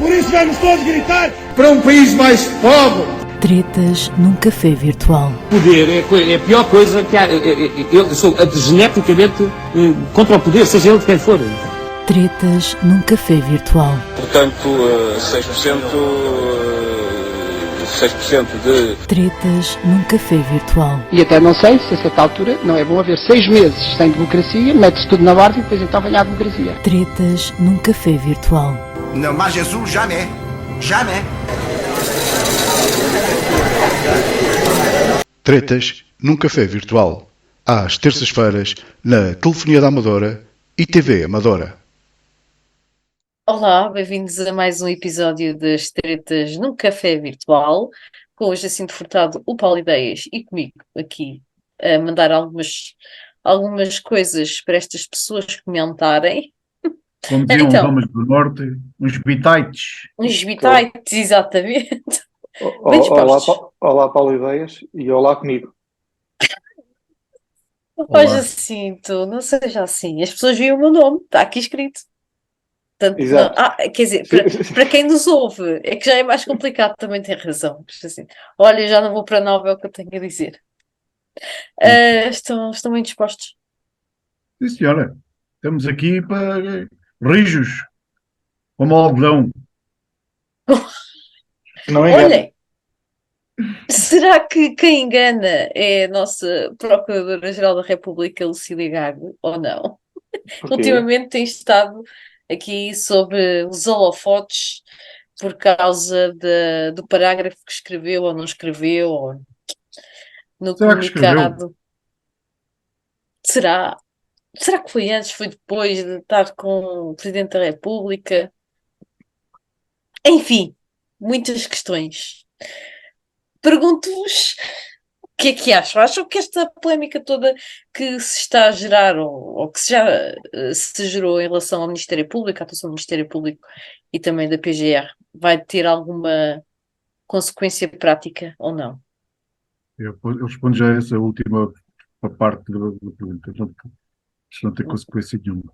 Por isso vamos todos gritar para um país mais pobre. Tretas num café virtual. Poder é a pior coisa que há. Eu sou geneticamente contra o poder, seja ele de quem for. Tretas num café virtual. Portanto, 6% de... Tretas num café virtual. E até não sei se a certa altura não é bom haver 6 meses sem democracia, mete-se tudo na ordem e depois então vem a democracia. Tretas num café virtual. Não, mas Jesus, jamais. Jamais. Tretas num café virtual. Às terças-feiras, na Telefonia da Amadora e TV Amadora. Olá, bem-vindos a mais um episódio das Tretas num Café Virtual, com o Jacinto Furtado, o Paulo Ideias e comigo aqui a mandar algumas coisas para estas pessoas comentarem. Como diziam os homens do Norte, uns bitites. Uns bitites, exatamente. Olá, Paulo Ideias, e olá comigo. Ó Jacinto, não seja assim, as pessoas veem o meu nome, está aqui escrito. Portanto, exato. Quer dizer, para quem nos ouve, é que já é mais complicado, também tem razão. Assim, olha, já não vou para Nova, é o que eu tenho a dizer. Estão bem dispostos? Sim, senhora. Estamos aqui para rijos, como algodão. Não engana. Olhem, será que quem engana é a nossa Procuradora-Geral da República, Lucília Gago, ou não? Ultimamente tem estado aqui sobre os holofotes por causa do parágrafo que escreveu ou não escreveu, ou no comunicado. Será que foi antes, foi depois de estar com o Presidente da República? Enfim, muitas questões. Pergunto-vos o que é que acham? Acham que esta polémica toda que se está a gerar, ou que já se gerou em relação ao Ministério Público, à atuação do Ministério Público e também da PGR, vai ter alguma consequência prática ou não? Eu respondo já a essa última parte da pergunta. Isto não tem consequência nenhuma.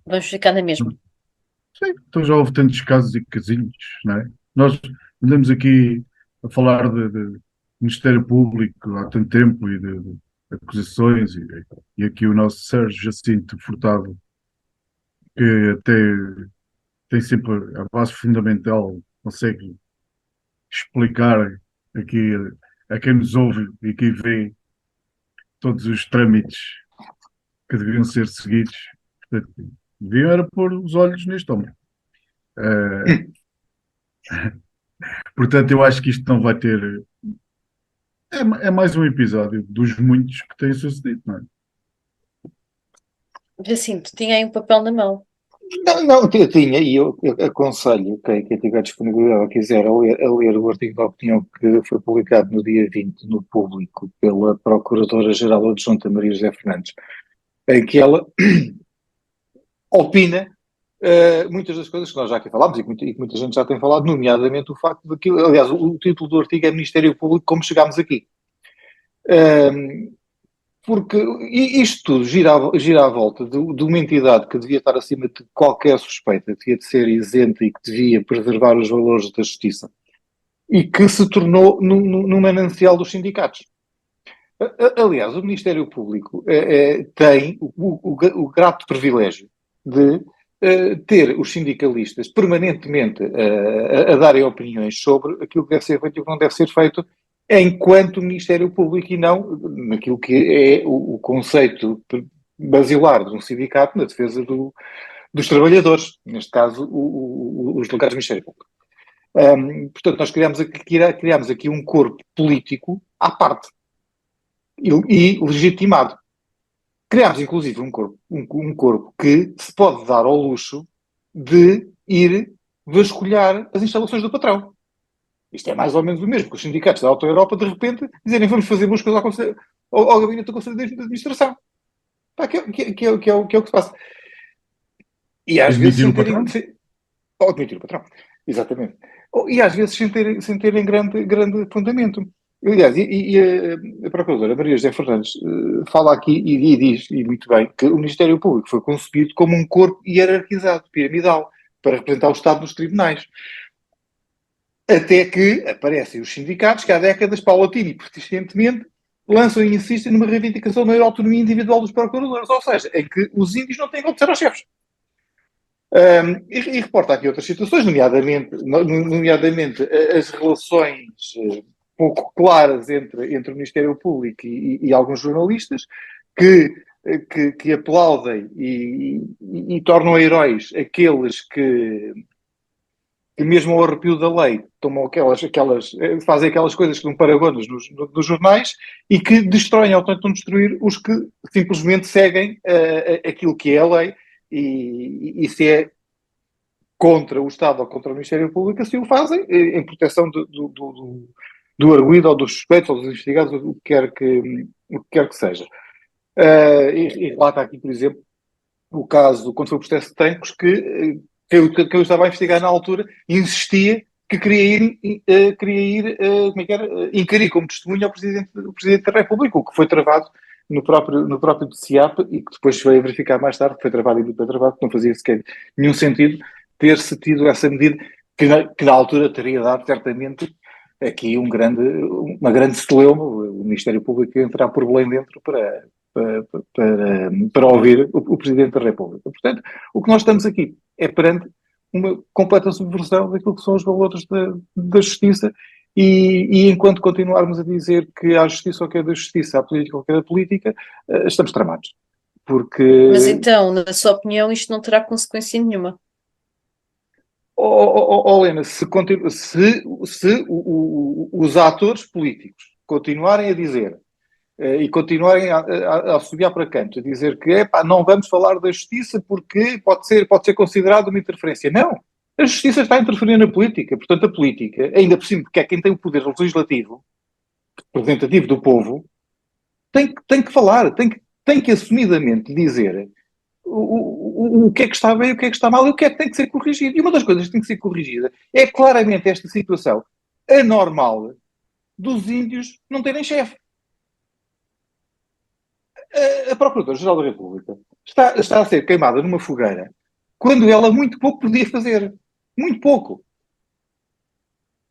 Vamos ficar na mesma. Sim, então já houve tantos casos e casinhos, não é? Nós andamos aqui a falar de Ministério Público há tanto tempo e de acusações e aqui o nosso Sérgio Jacinto Furtado, que até tem sempre a base fundamental, consegue explicar aqui a quem nos ouve e quem vê todos os trâmites que deviam ser seguidos. Portanto, deviam era pôr os olhos neste homem. Portanto, eu acho que isto não vai ter... É mais um episódio dos muitos que têm sucedido, não é? Jacinto, tinha aí um papel na mão. Não, eu tinha, e eu aconselho quem tiver disponibilidade ou quiser a ler o artigo de opinião que foi publicado no dia 20 no Público pela Procuradora-Geral Adjunta Maria José Fernandes, em que ela opina muitas das coisas que nós já aqui falámos e que muita gente já tem falado, nomeadamente o facto de que, aliás, o título do artigo é Ministério Público, como chegámos aqui. Porque isto tudo gira à volta de uma entidade que devia estar acima de qualquer suspeita, devia de ser isenta e que devia preservar os valores da justiça, e que se tornou num manancial dos sindicatos. Aliás, o Ministério Público tem o grato privilégio de ter os sindicalistas permanentemente a darem opiniões sobre aquilo que deve ser feito e o que não deve ser feito enquanto Ministério Público e não naquilo que é o conceito basilar de um sindicato na defesa dos trabalhadores, neste caso os delegados do Ministério Público. Portanto, nós criámos aqui um corpo político à parte e legitimado. Criámos, inclusive, um corpo que se pode dar ao luxo de ir vasculhar as instalações do patrão. Isto é mais ou menos o mesmo que os sindicatos da Alta Europa, de repente, dizerem vamos fazer buscas ao gabinete do Conselho de Administração. Que é o que se passa. E às vezes sem terem... Ou admitir o patrão. Exatamente. E às vezes sem terem grande fundamento. Aliás, a Procuradora Maria José Fernandes fala aqui e diz, e muito bem, que o Ministério Público foi concebido como um corpo hierarquizado, piramidal, para representar o Estado nos tribunais. Até que aparecem os sindicatos que há décadas, paulatina e persistentemente, lançam e insistem numa reivindicação da autonomia individual dos procuradores, ou seja, em que os índios não têm que obedecer aos chefes. E reporta aqui outras situações, nomeadamente as relações pouco claras entre o Ministério Público e alguns jornalistas que aplaudem e tornam heróis aqueles que mesmo ao arrepio da lei tomam fazem aquelas coisas que não paragonas nos jornais e que destroem ou tentam destruir os que simplesmente seguem aquilo que é a lei e se é contra o Estado ou contra o Ministério Público, assim o fazem, em proteção do arguido ou dos suspeitos ou dos investigados, o que quer que seja. E relata aqui, por exemplo, o caso, quando foi o processo de Tancos, que eu estava a investigar na altura, insistia que queria ir inquirir como testemunha o Presidente da República, o que foi travado no próprio DCAP e que depois se veio a verificar mais tarde, que foi travado e muito bem travado, que não fazia sequer nenhum sentido ter-se tido essa medida, que na altura teria dado certamente aqui uma grande celeuma, o Ministério Público entrar por Belém dentro para ouvir o Presidente da República. Portanto, o que nós estamos aqui é perante uma completa subversão daquilo que são os valores da justiça e enquanto continuarmos a dizer que há justiça ou que é da justiça, há política ou que é da política, estamos tramados. Porque... Mas então, na sua opinião, isto não terá consequência nenhuma? Helena, se os atores políticos continuarem a dizer e continuarem a subir para canto, a dizer que não vamos falar da justiça porque pode ser considerado uma interferência. Não! A justiça está a interferir na política. Portanto, a política, ainda por cima, porque é quem tem o poder legislativo, representativo do povo, tem que falar, tem que assumidamente dizer o que é que está bem, o que é que está mal e o que é que tem que ser corrigido. E uma das coisas que tem que ser corrigida é claramente esta situação anormal dos índios não terem chefe. A Procuradora-Geral da República está a ser queimada numa fogueira quando ela muito pouco podia fazer. Muito pouco.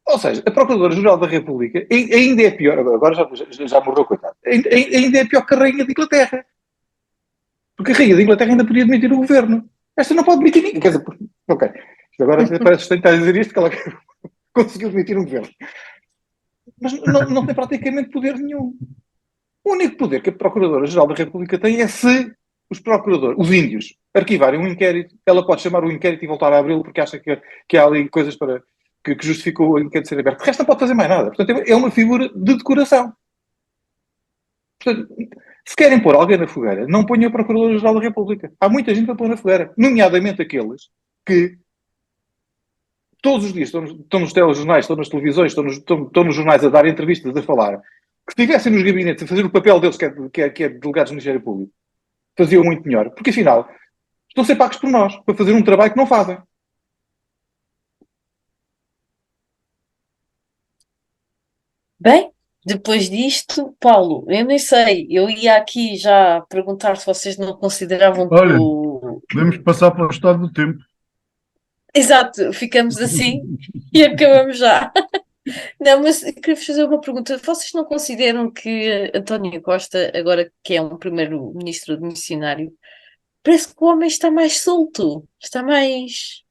Ou seja, a Procuradora-Geral da República ainda é pior, agora já morreu, coitado, ainda é pior que a Rainha de Inglaterra. Porque a Rainha de Inglaterra ainda podia demitir o governo. Esta não pode demitir ninguém. Quer dizer, ok. Isto agora parece que está a dizer isto, que ela conseguiu demitir um governo. Mas não tem praticamente poder nenhum. O único poder que a Procuradora-Geral da República tem é se os procuradores, os índios, arquivarem um inquérito, ela pode chamar o inquérito e voltar a abri-lo porque acha que há ali coisas que justificam o inquérito ser aberto. De resto não pode fazer mais nada. Portanto, é uma figura de decoração. Portanto, se querem pôr alguém na fogueira, não ponham a Procuradora-Geral da República. Há muita gente para pôr na fogueira, nomeadamente aqueles que todos os dias estão nos telejornais, estão nas televisões, estão nos jornais a dar entrevistas, a falar, que se estivessem nos gabinetes a fazer o papel deles, que é de delegados do Ministério Público, faziam muito melhor. Porque, afinal, estão a ser pagos por nós, para fazer um trabalho que não fazem. Bem, depois disto, Paulo, eu nem sei, eu ia aqui já perguntar se vocês não consideravam que Olha, podemos passar para o estado do tempo. Exato, ficamos assim e acabamos já. Não, mas queria-vos fazer uma pergunta. Vocês não consideram que António Costa, agora que é um primeiro-ministro missionário, parece que o homem está mais solto, está mais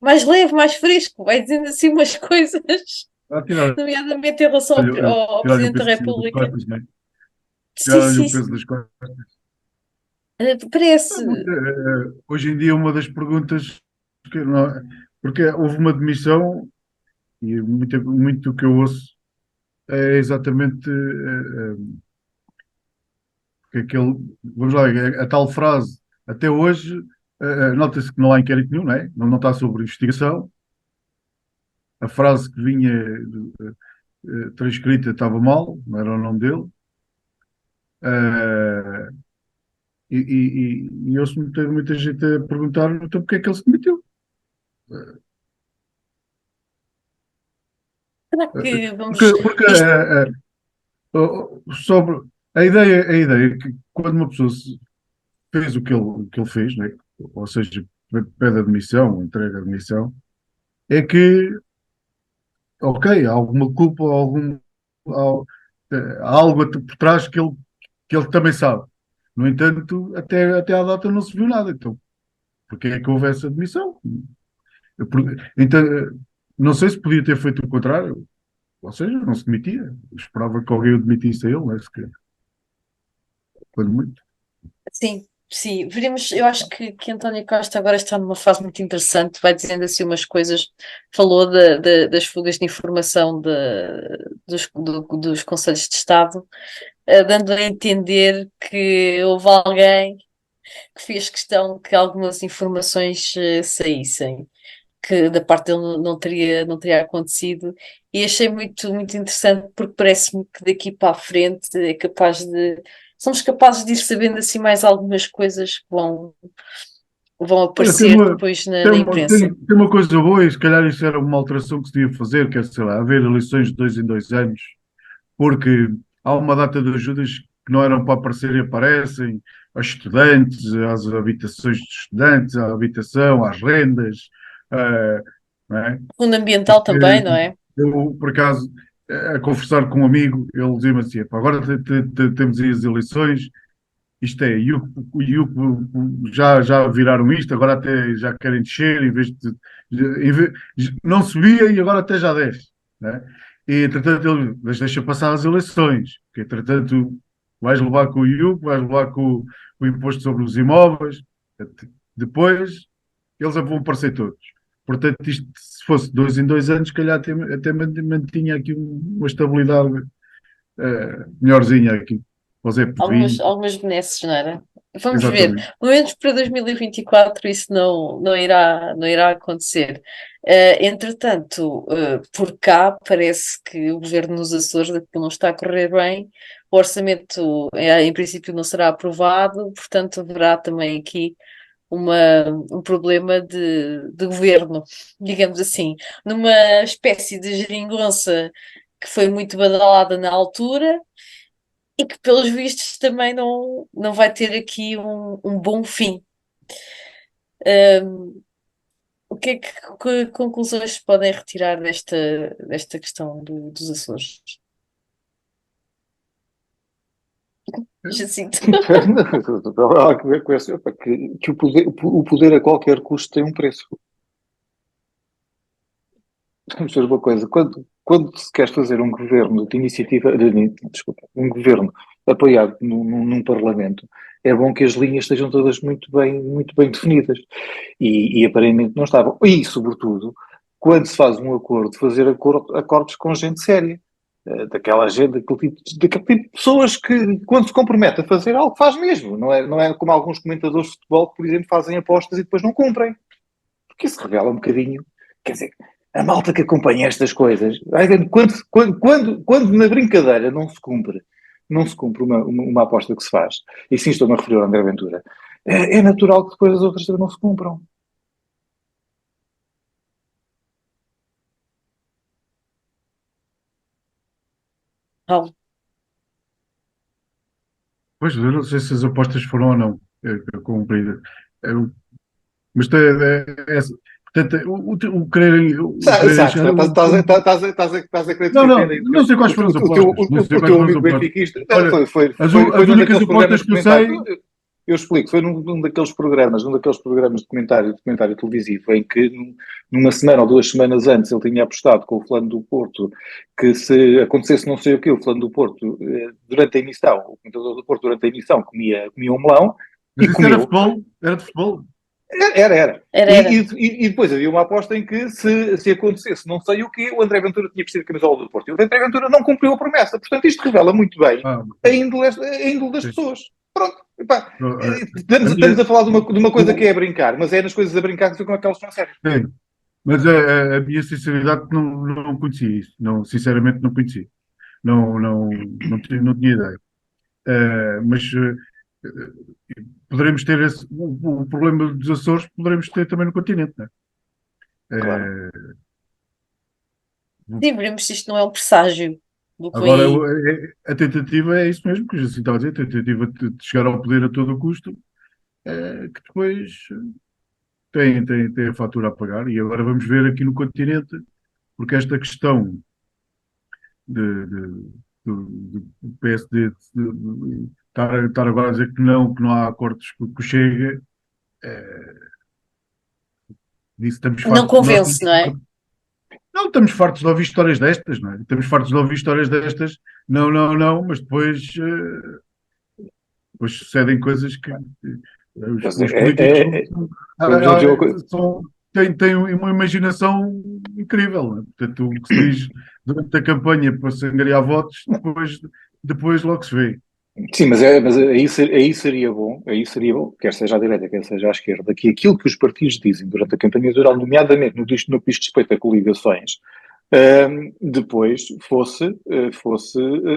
leve, mais fresco, vai dizendo assim umas coisas, nomeadamente em relação ao Presidente da República. Tirar-lhe o peso das costas. Parece. Hoje em dia uma das perguntas porque houve uma demissão e muito do que eu ouço é exatamente vamos lá, a tal frase, até hoje nota-se que não há inquérito nenhum, não é? Não está sobre investigação. A frase que vinha transcrita estava mal, não era o nome dele. E ouço muita gente a perguntar então porque é que ele se demitiu. Será que vamos... Sobre a ideia é que quando uma pessoa fez o que ele fez, né? Ou seja, pede admissão, entrega admissão, é que, ok, há alguma culpa, há, há algo por trás que ele também sabe. No entanto, até à data não se viu nada. Então, porque é que houve essa admissão? Então, não sei se podia ter feito o contrário, ou seja, não se demitia. Eu esperava que alguém o demitisse a ele, não é? Se calhar. Quando muito. Sim, sim, veremos. Eu acho que António Costa agora está numa fase muito interessante, vai dizendo assim umas coisas, falou das fugas de informação dos Conselhos de Estado, dando a entender que houve alguém que fez questão que algumas informações saíssem, que da parte dele não teria acontecido, e achei muito interessante porque parece-me que daqui para a frente somos capazes de ir sabendo assim mais algumas coisas que vão Olha, aparecer depois na imprensa. tem uma coisa boa, e se calhar isso era uma alteração que se devia fazer, que é, sei lá, haver eleições de 2 em 2 anos, porque há uma data de ajudas que não eram para aparecer e aparecem, aos estudantes, às habitações de estudantes, à habitação, às rendas, não é? Fundo ambiental também, não é? Eu, por acaso, a conversar com um amigo, ele dizia-me assim: "Epá, agora temos aí as eleições, isto é, já viraram isto, agora até já querem descer, não subia e agora até já desce, né? E entretanto ele, mas deixa passar as eleições, que entretanto vais levar com o IUC, vais levar com o imposto sobre os imóveis, depois eles vão aparecer todos. Portanto, isto, se fosse 2 em 2 anos, se calhar até mantinha aqui uma estabilidade melhorzinha aqui. Fazer Algumas, Pedrinho, algumas benesses, não era? Vamos ver. exatamente. Pelo menos para 2024 isso não irá acontecer. Entretanto, por cá parece que o governo nos Açores aquilo não está a correr bem. O orçamento, em princípio, não será aprovado, portanto, haverá também aqui um problema de governo, digamos assim, numa espécie de geringonça que foi muito badalada na altura e que, pelos vistos, também não vai ter aqui um bom fim. Um, que conclusões se podem retirar desta questão dos Açores? Jacinto. Há que ver com esse, epá, que o poder a qualquer custo tem um preço. Vamos ver uma coisa, quando se quer fazer um governo de iniciativa, desculpa, um governo apoiado num parlamento, é bom que as linhas estejam todas muito bem definidas. E aparentemente não estavam. E, sobretudo, quando se faz um acordo, fazer acordos com gente séria. Daquela gente, daquele tipo de pessoas que, quando se compromete a fazer algo, faz mesmo. Não é como alguns comentadores de futebol que, por exemplo, fazem apostas e depois não cumprem. Porque isso revela um bocadinho. Quer dizer, a malta que acompanha estas coisas, quando na brincadeira não se cumpre uma aposta que se faz, e sim estou-me a referir ao André Ventura, é natural que depois as outras também não se cumpram. Paulo, Pois, eu não sei se as apostas foram ou não cumpridas. Mas portanto, o querer. Exato, estás a querer Não, não, defender não sei quais foram as apostas. Não sei o quais teu foram as amigo apostas. benfiquista. Olha, Foi as num únicas daqueles apostas programas de que eu sei. comentário. Eu explico, foi num daqueles programas de comentário televisivo, em que numa semana ou 2 semanas antes ele tinha apostado com o Fulano do Porto que se acontecesse não sei o que, o Fulano do Porto, durante a emissão, o comentador do Porto durante a emissão comia um melão Mas e isso era comeu. futebol? Era de futebol? Era. era. E depois havia uma aposta em que se acontecesse não sei o quê, o André Ventura tinha vestido a camisola do Porto. E o André Ventura não cumpriu a promessa. Portanto, isto revela muito bem Ah, a índole das sim. pessoas. Pronto. Epá, A estamos minha- a falar de uma coisa que é a brincar, mas é nas coisas a brincar que ficam aquelas que são sérias. sim. Mas a minha sinceridade não conhecia isso. Não, sinceramente não conhecia. Não tinha ideia. Mas poderemos ter o problema dos Açores, poderemos ter também no continente, não é? Claro. Sim, veremos se isto não é um presságio do que vem Agora, aí. a tentativa é isso mesmo que assim estava a dizer, a tentativa de chegar ao poder a todo o custo, que depois tem a fatura a pagar, e agora vamos ver aqui no continente, porque esta questão do PSD estar agora a dizer que não há acordos com o Chega, disse estamos Não fartos, convence, não é? não, estamos fartos de ouvir histórias destas, não é? Estamos fartos de ouvir histórias destas, não, mas depois sucedem coisas que os políticos vamos dizer uma coisa. têm uma imaginação incrível, não é? Portanto, o que se diz durante a campanha para se angariar votos, depois logo se vê. Sim, mas aí seria bom, quer seja à direita, quer seja à esquerda, que aquilo que os partidos dizem durante a campanha eleitoral, nomeadamente no que diz respeito a coligações, depois fosse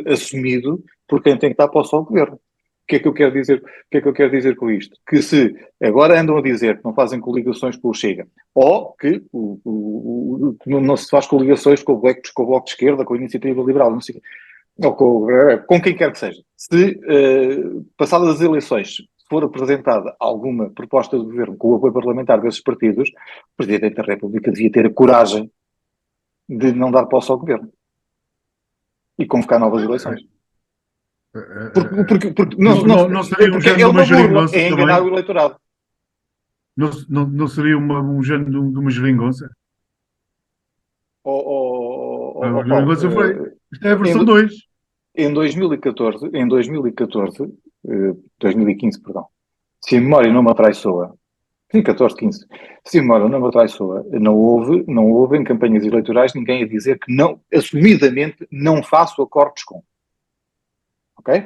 assumido por quem tem que estar para o seu governo. O que é que eu quero dizer? O que é que eu quero dizer com isto? Que se agora andam a dizer que não fazem coligações com o Chega, ou que não se faz coligações com o Bloco de Esquerda, com a Iniciativa Liberal, não sei, ou com quem quer que seja. Se, passadas as eleições, for apresentada alguma proposta do governo com o apoio parlamentar desses partidos, o Presidente da República devia ter a coragem de não dar posse ao governo e convocar novas eleições. Porque não seria um género de uma geringonça é enganar também? o eleitorado. Não seria um género de uma geringonça? A geringonça foi. Isto é a versão 2. Em 2014, 2015, perdão, se a memória não me atraiçoa, sim, 14, 15, se a memória não me atraiçoa, não houve em campanhas eleitorais ninguém a dizer que não, assumidamente, não faço acordos com. Ok?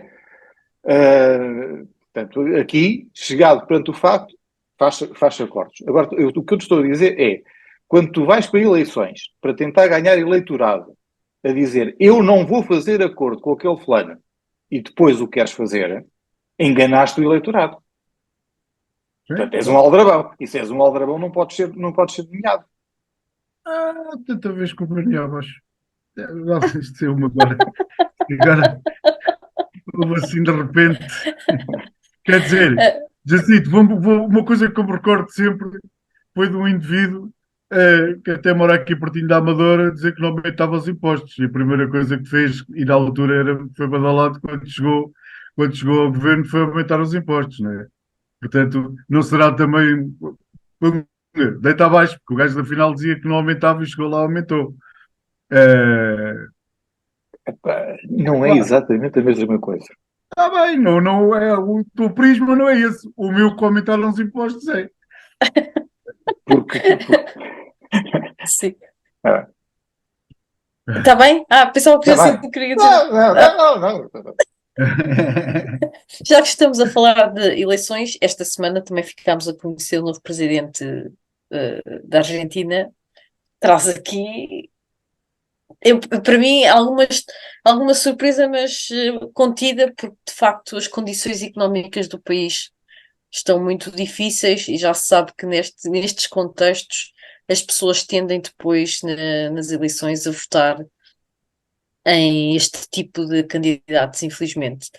Portanto, aqui, chegado perante o facto, faz acordos. Agora, o que eu te estou a dizer é, quando tu vais para eleições, para tentar ganhar eleitorado, a dizer, eu não vou fazer acordo com aquele fulano, e depois o queres fazer, enganaste o eleitorado. Portanto, és um aldrabão. E se és um aldrabão, não podes ser nomeado. Tanta vez que o Bruno acho. Isto é uma agora houve assim de repente. Quer dizer, Jacito, uma coisa que eu me recordo sempre foi de um indivíduo que até mora aqui pertinho da Amadora dizer que não aumentava os impostos. E a primeira coisa que fez, e na altura foi badalado quando chegou ao governo, foi aumentar os impostos, não é? Portanto, não será também deita abaixo, porque o gajo da final dizia que não aumentava e chegou lá aumentou. Não é exatamente a mesma coisa. Está bem, não é, o teu prisma não é esse. O meu que aumentaram os impostos é. Porque Sim. Está bem? Pensava que já queria dizer. Não. Já que estamos a falar de eleições, esta semana também ficámos a conhecer o novo presidente da Argentina. Traz aqui, para mim, alguma surpresa, mas contida, porque de facto as condições económicas do país estão muito difíceis e já se sabe que nestes contextos as pessoas tendem depois nas eleições a votar em este tipo de candidatos, infelizmente.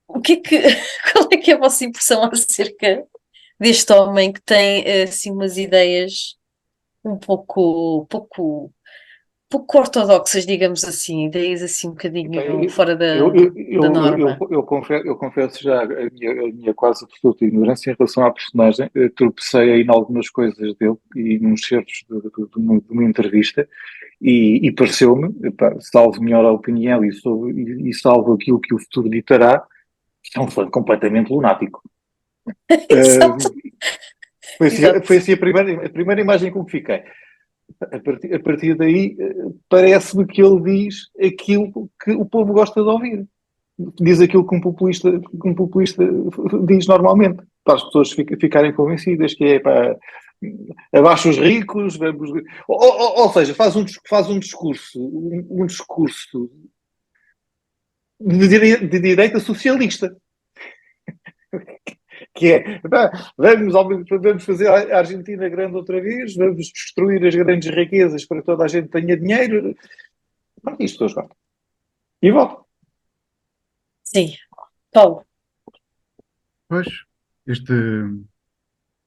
Qual é que é a vossa impressão acerca deste homem que tem assim umas ideias um pouco ortodoxas, digamos assim, ideias assim um bocadinho fora da norma? Eu confesso já a minha quase absoluta ignorância em relação à personagem. Tropecei aí em algumas coisas dele e nos certos de uma entrevista e pareceu-me, salvo melhor a opinião e salvo aquilo que o futuro ditará, que é um fã completamente lunático. Foi assim a primeira imagem com que fiquei. A partir daí, parece-me que ele diz aquilo que o povo gosta de ouvir. Diz aquilo que um populista diz normalmente, para as pessoas ficarem convencidas, que é para abaixo os ricos, vamos... ou seja, faz um discurso de direita socialista. Que é, vamos fazer a Argentina grande outra vez, vamos destruir as grandes riquezas para que toda a gente tenha dinheiro. Pronto, isto pessoas gostam. E votam. Sim. Paulo. Pois,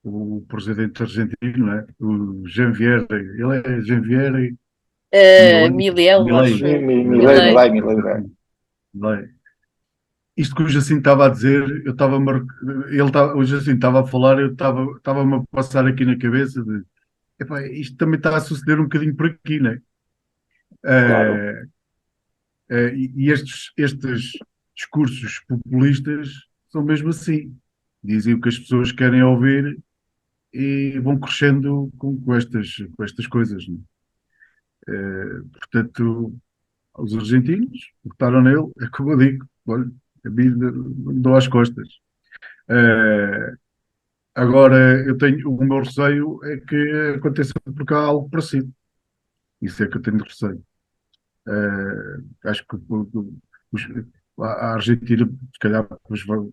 o presidente argentino, não é? O Javier, ele é Javier Miliel, acho eu. Milei, Milei. Milei. Isto que o Jacinto estava a dizer, eu estava o Jacinto estava a falar, estava-me a passar aqui na cabeça de epá, isto também está a suceder um bocadinho por aqui, não é? Claro. E estes discursos populistas são mesmo assim. Dizem o que as pessoas querem ouvir e vão crescendo com estas coisas, não é? Portanto, os argentinos votaram nele, é como eu digo, olha, a mim dou às costas. Agora, o meu receio é que aconteça por cá algo parecido. Isso é que eu tenho de receio. Acho que os- a Argentina, se calhar,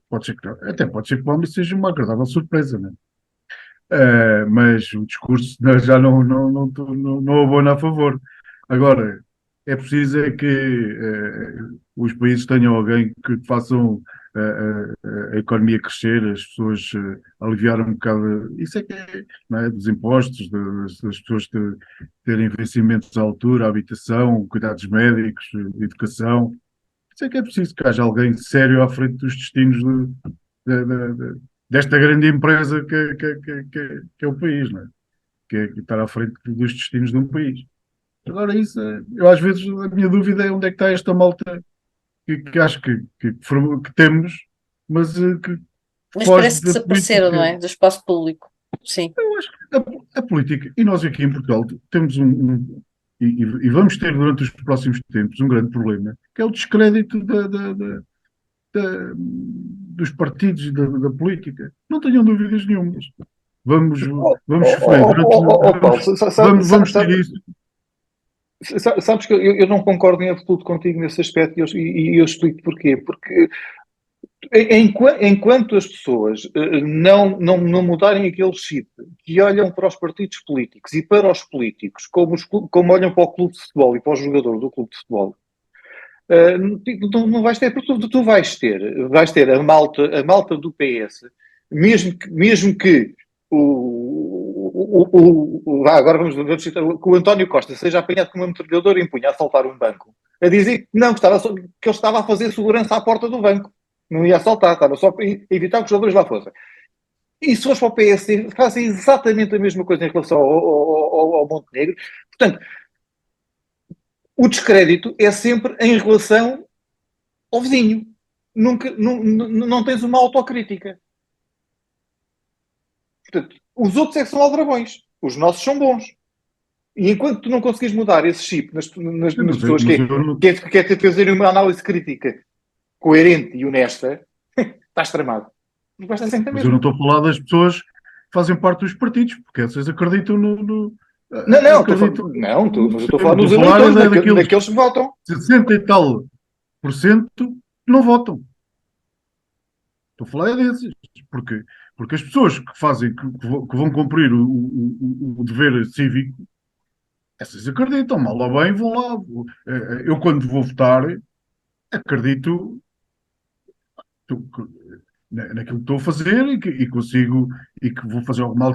pode ser que, até pode ser que para mim seja uma agradável surpresa, né? Mas o discurso já não abona a favor. Agora, é preciso é que os países tenham alguém que façam a economia crescer, as pessoas aliviar um bocado. Isso é que é, não é? Dos impostos, das pessoas terem vencimentos à altura, habitação, cuidados médicos, educação. Isso é que é preciso que haja alguém sério à frente dos destinos desta grande empresa que é o país, não é? Que estar à frente dos destinos de um país. Agora, isso, eu às vezes, a minha dúvida é onde é que está esta malta que acho que temos, mas que Mas foge parece que da desapareceram, não política. é? Do espaço público. Sim. Eu acho que a política, e nós aqui em Portugal temos e vamos ter durante os próximos tempos um grande problema, que é o descrédito dos partidos e da política. Não tenham dúvidas nenhumas. Vamos, vamos sofrer Paulo, vamos ter isso. sabes que eu não concordo em absoluto contigo nesse aspecto e eu explico porquê. Porque enquanto as pessoas não mudarem aquele chip, que olham para os partidos políticos e para os políticos como olham para o clube de futebol e para o jogador do clube de futebol, não vais ter, porque tu vais ter a malta do PS, mesmo que agora vamos citar, que o António Costa seja apanhado com uma metralhadora em punho a assaltar um banco, a dizer que não, que ele estava a fazer segurança à porta do banco, não ia assaltar, estava só a evitar que os jogadores lá fossem. E se fores para o PSD, fazem exatamente a mesma coisa em relação ao Montenegro. Portanto, o descrédito é sempre em relação ao vizinho. Nunca, não tens uma autocrítica. Portanto, os outros é que são aldrabões. Os nossos são bons. E enquanto tu não conseguires mudar esse chip nas pessoas que é fazer uma análise crítica coerente e honesta, estás tramado. Mas eu não estou a falar das pessoas que fazem parte dos partidos, porque essas acreditam mas eu estou a falar dos eleitores, daqueles que votam. 60 e tal por cento não votam. Estou a falar desses. Porque as pessoas que vão cumprir o dever cívico, essas acreditam, mal ou bem vão lá. Eu, quando vou votar, acredito naquilo que estou a fazer e consigo, e que vou fazer alguma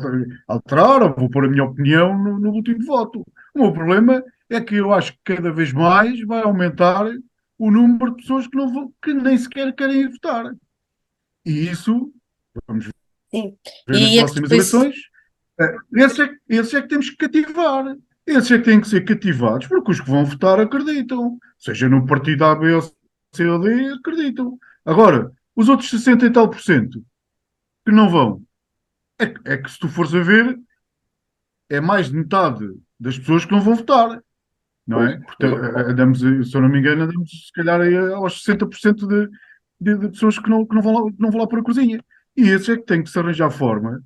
alterar, ou vou pôr a minha opinião no último voto. O meu problema é que eu acho que cada vez mais vai aumentar o número de pessoas que nem sequer querem ir votar. E isso, vamos Sim. ver nas próximas eleições, esses é que temos que cativar. Esses é que têm que ser cativados, porque os que vão votar acreditam. Seja no partido A, B ou C ou D, acreditam. Agora, os outros 60 e tal por cento que não vão, é que se tu fores a ver, é mais de metade das pessoas que não vão votar. Não é? Portanto, se eu não me engano, andamos se calhar aí aos 60% de pessoas que não vão lá para a cozinha. E esses é que têm que se arranjar forma.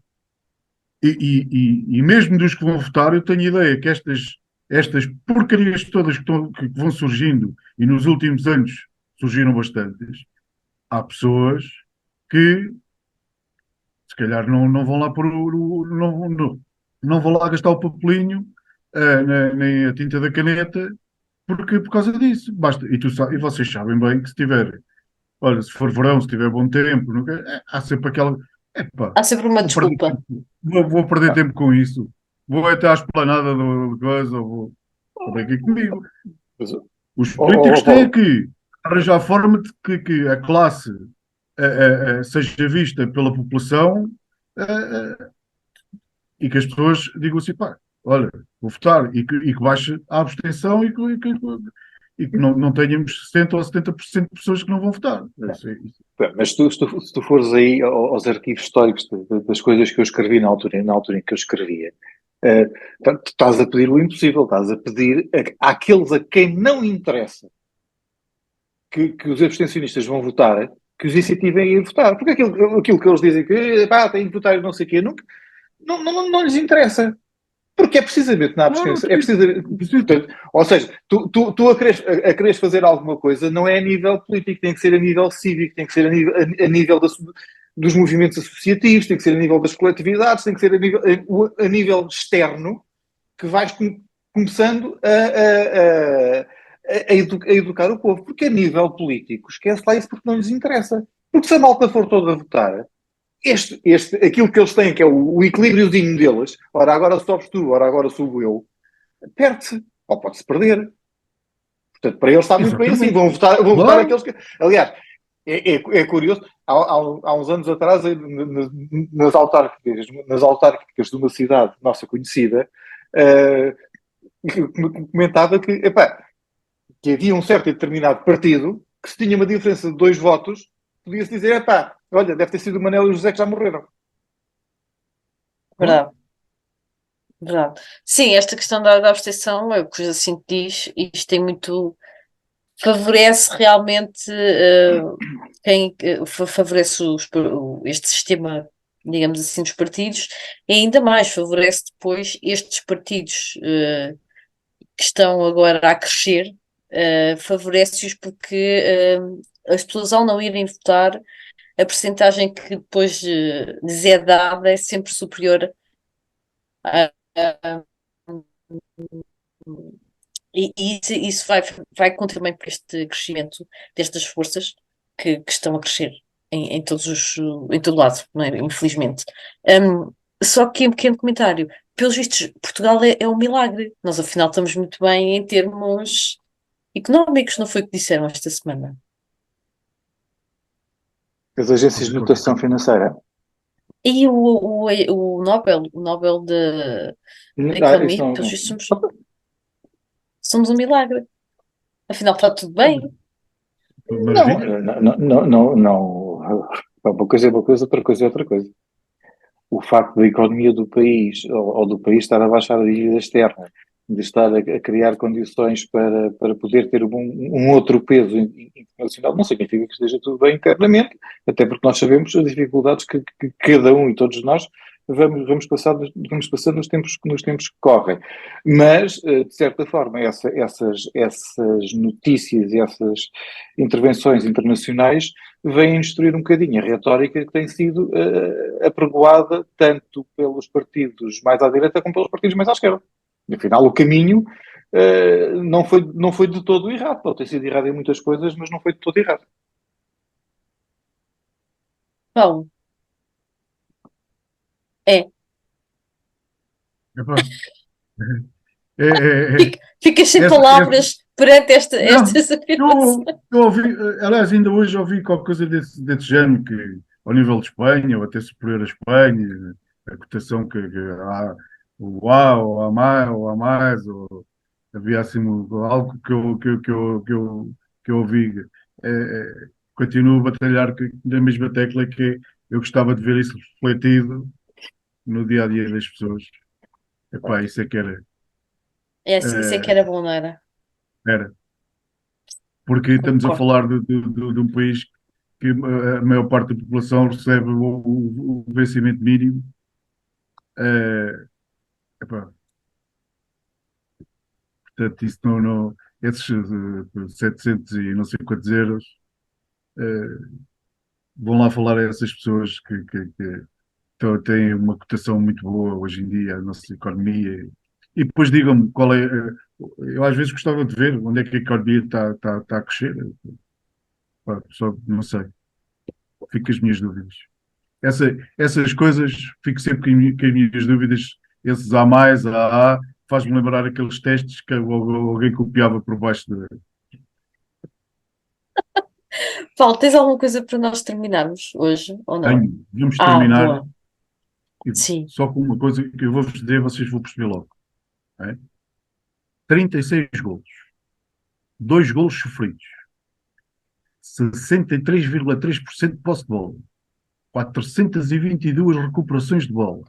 E mesmo dos que vão votar, eu tenho ideia que estas porcarias todas que vão surgindo, e nos últimos anos surgiram bastantes, há pessoas que se calhar não vão lá não vão lá gastar o papelinho, nem a tinta da caneta, por causa disso. Basta, e vocês sabem bem que olha, se for verão, se tiver bom tempo, há sempre aquela. Há sempre uma desculpa. vou perder tempo com isso. Vou até à esplanada do coisa, vou aqui comigo. Mas, Os oh, políticos oh, têm Paulo, que arranjar a forma de que a classe seja vista pela população, eh, eh, e que as pessoas digam assim, pá, olha, vou votar, e que baixe a abstenção e que não tenhamos 60 ou 70% de pessoas que não vão votar. mas se tu fores aí aos arquivos históricos das coisas que eu escrevi na altura em que eu escrevia, tu estás a pedir o impossível, estás a pedir àqueles a quem não interessa que os abstencionistas vão votar, que os incentivem a ir votar. Porque aquilo que eles dizem que têm de votar e não sei o quê, não lhes interessa. Porque é precisamente na abstenção. É precisamente, portanto, ou seja, tu a quereres fazer alguma coisa não é a nível político, tem que ser a nível cívico, tem que ser a nível dos movimentos associativos, tem que ser a nível das coletividades, tem que ser a nível externo que vais começando a educar o povo. Porque a nível político, esquece lá isso porque não lhes interessa. Porque se a malta for toda a votar, aquilo que eles têm, que é o equilíbriozinho deles, ora agora sobes tu, ora agora subo eu, perde-se, ou pode-se perder. Portanto, para eles está muito bem assim, vão votar aqueles que... Aliás, é curioso, há uns anos atrás, nas autárquicas de uma cidade nossa conhecida, comentava que havia um certo e determinado partido que se tinha uma diferença de 2 votos, podia-se dizer, olha, deve ter sido o Manel e o José que já morreram. Verdade, verdade. Sim, esta questão da abstenção, é o que assim te diz, isto tem muito. Favorece realmente quem favorece este sistema, digamos assim, dos partidos, e ainda mais favorece depois estes partidos que estão agora a crescer, favorece-os porque as pessoas, ao não irem votar, a percentagem que depois lhes é dada é sempre superior a, a- e isso vai contribuir para este crescimento destas forças que estão a crescer em todo lado, não é? Infelizmente. Só que um pequeno comentário. Pelos vistos, Portugal é um milagre. Nós, afinal, estamos muito bem em termos económicos, não foi o que disseram esta semana? As agências de notação financeira. E o Nobel da Isso Economia, não, pelos vistos, somos um milagre. Afinal, está tudo bem. Maravilha. não. Uma coisa é uma coisa, outra coisa é outra coisa. O facto da economia do país, ou do país estar a baixar a dívida externa, de estar a criar condições para poder ter um outro peso internacional, não significa que esteja tudo bem internamente, até porque nós sabemos as dificuldades que cada um e todos nós vamos passando nos tempos que correm. Mas, de certa forma, essas notícias e essas intervenções internacionais vêm instruir um bocadinho a retórica que tem sido apregoada tanto pelos partidos mais à direita como pelos partidos mais à esquerda. E, afinal, o caminho não foi de todo errado. Pode ter sido errado em muitas coisas, mas não foi de todo errado. Bom, é. Epá, é, Ficas sem essa, palavras perante não, estas afirmações. eu ouvi, aliás, ainda hoje ouvi qualquer coisa desse género, que ao nível de Espanha, ou até superior à Espanha, a cotação que há o A, ou a mais, ou havia assim algo que eu ouvi. Continuo a batalhar na mesma tecla, que eu gostava de ver isso refletido no dia a dia das pessoas. Epá, isso é que era. É assim, isso é que eh, era bom, não era? Era. Porque estamos a Concordo. falar de um país que a maior parte da população recebe o vencimento mínimo. Eh, epá, portanto, isso esses 700 e não sei quantos euros, eh, vão lá falar a essas pessoas que têm uma cotação muito boa hoje em dia, a nossa economia. E depois digam-me qual é. Eu às vezes gostava de ver onde é que a economia está a crescer. Pá, só não sei. Fico com as minhas dúvidas. Essas coisas, fico sempre com as minhas dúvidas. Esses A mais, A, faz-me lembrar aqueles testes que alguém copiava por baixo de. Paulo, tens alguma coisa para nós terminarmos hoje ou não? Vamos terminar. Boa. Sim. Só com uma coisa que eu vou-vos dizer, vocês vão perceber logo. 36 golos. 2 golos sofridos. 63,3% de posse de bola. 422 recuperações de bola.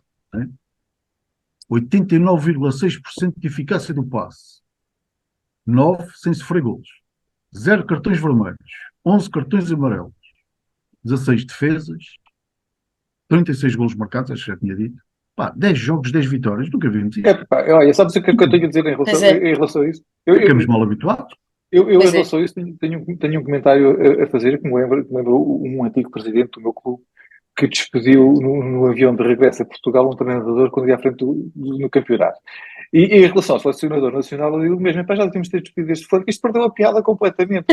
89,6% de eficácia do passe. 9 sem sofrer golos. 0 cartões vermelhos. 11 cartões amarelos. 16 defesas. 36 golos marcados, acho que já tinha dito. 10 jogos, 10 vitórias. Nunca vimos isso. Olha, sabes o que eu tenho a dizer em relação a isso? Ficamos mal habituados. Eu em relação a isso, tenho um comentário a fazer que me lembra um antigo presidente do meu clube que despediu no avião de regresso a Portugal um treinador quando ia à frente no campeonato. E em relação ao selecionador nacional, eu digo mesmo, já devíamos ter despedido este fulano, que isto perdeu a piada completamente.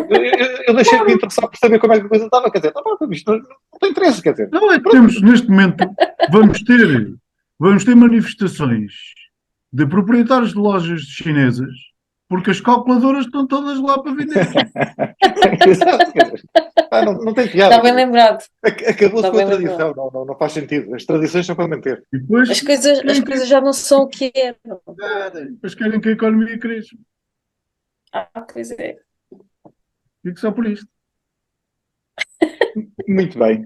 Eu deixei de me interessar por saber como é que a coisa estava, quer dizer, isto não tem interesse, quer dizer. Não, é que temos, neste momento, vamos ter manifestações de proprietários de lojas chinesas, porque as calculadoras estão todas lá para vender. Exato, quer dizer, não tem piada. Está bem lembrado. Acabou-se com a tradição, não faz sentido. As tradições são para manter. E depois, as coisas já não são o que eram. Depois querem que a economia cresça. Pois é. Fico só por isto. Muito bem.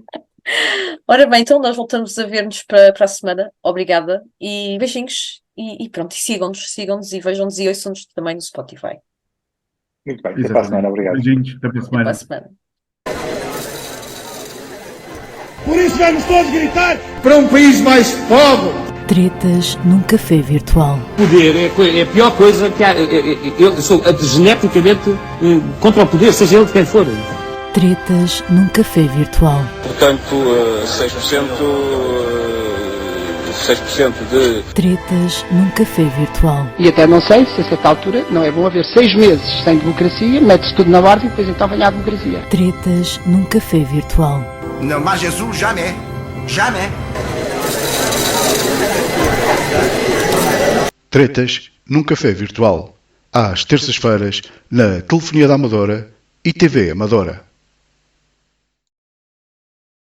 Ora bem, então nós voltamos a ver-nos para a semana. Obrigada e beijinhos. E pronto, sigam-nos e vejam-nos e ouçam-nos também no Spotify. Muito bem, até para a semana, obrigado. Beijinhos, até para a semana. Até para a semana. Por isso vamos todos gritar para um país mais pobre. Tretas num café virtual. Poder é a pior coisa que há. Eu sou geneticamente contra o poder, seja ele de quem for. Tretas num café virtual. Portanto, 6% de... Tretas num café virtual. E até não sei se a certa altura não é bom haver 6 meses sem democracia, mete-se tudo na ordem e depois então vem a democracia. Tretas num café virtual. Non, mas Jesus, jamais. Jamais. Tretas num café virtual. Às terças-feiras, na Telefonia da Amadora e TV Amadora.